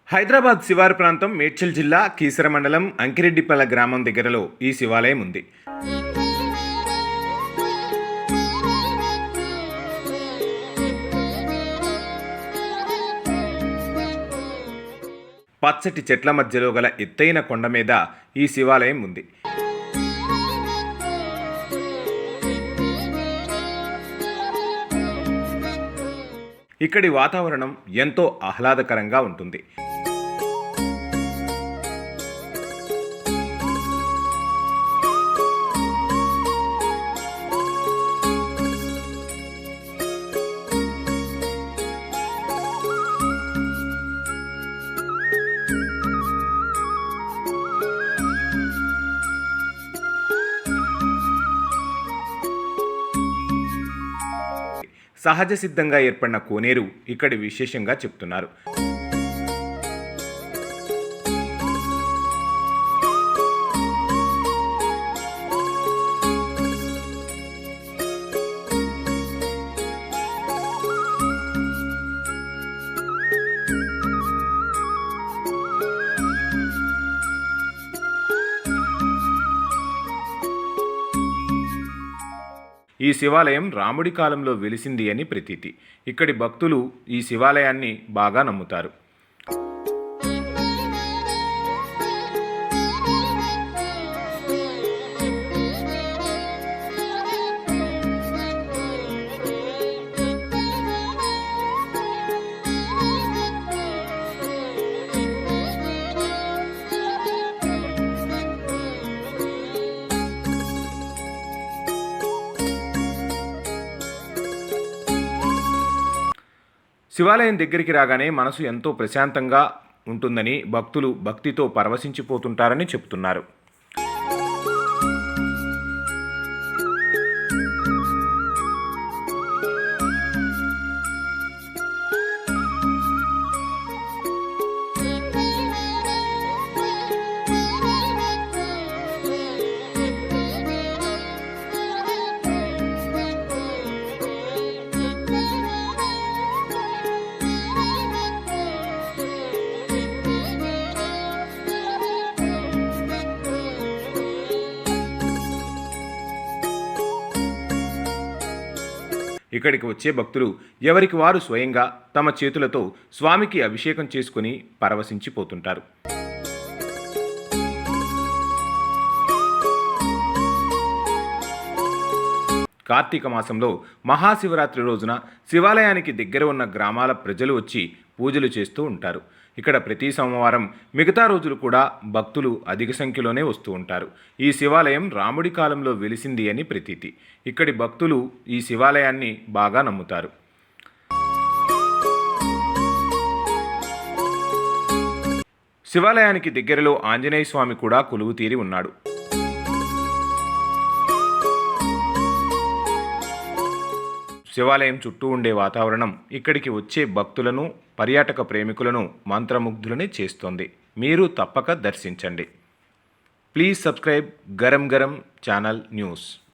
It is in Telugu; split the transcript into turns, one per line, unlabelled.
హైదరాబాద్ శివారు ప్రాంతం మేడ్చల్ జిల్లా కీసర మండలం అంకిరెడ్డిపల్ల గ్రామం దగ్గరలో ఈ శివాలయం ఉంది. పచ్చటి చెట్ల మధ్యలో గల ఎత్తైన కొండ మీద ఈ శివాలయం ఉంది. ఇక్కడి వాతావరణం ఎంతో ఆహ్లాదకరంగా ఉంటుంది. సహజ సిద్ధంగా ఏర్పడిన కోనేరు ఇక్కడి విశేషంగా చెప్తున్నారు. ఈ శివాలయం రాముడి కాలంలో వెలిసింది అని ప్రతీతి. ఇక్కడి భక్తులు ఈ శివాలయాన్ని బాగా నమ్ముతారు. శివాలయం దగ్గరికి రాగానే మనసు ఎంతో ప్రశాంతంగా ఉంటుందని భక్తులు భక్తితో పరవశించిపోతుంటారని చెబుతున్నారు. ఇక్కడికి వచ్చే భక్తులు ఎవరికి వారు స్వయంగా తమ చేతులతో స్వామికి అభిషేకం చేసుకుని పరవశించిపోతుంటారు. కార్తీక మాసంలో మహాశివరాత్రి రోజున శివాలయానికి దగ్గర ఉన్న గ్రామాల ప్రజలు వచ్చి పూజలు చేస్తూ ఉంటారు. ఇక్కడ ప్రతి సోమవారం మిగతా రోజులు కూడా భక్తులు అధిక సంఖ్యలోనే వస్తూ ఉంటారు. ఈ శివాలయం రాముడి కాలంలో వెలిసింది అని ప్రతీతి. ఇక్కడి భక్తులు ఈ శివాలయాన్ని బాగా నమ్ముతారు. శివాలయానికి దగ్గరలో ఆంజనేయ స్వామి కూడా కొలువు తీరి ఉన్నాడు. శివాలయం చుట్టూ ఉండే వాతావరణం ఇక్కడికి వచ్చే భక్తులను, పర్యాటక ప్రేమికులను మంత్రముగ్ధులని చేస్తోంది. మీరు తప్పక దర్శించండి. Please subscribe garam garam channel news.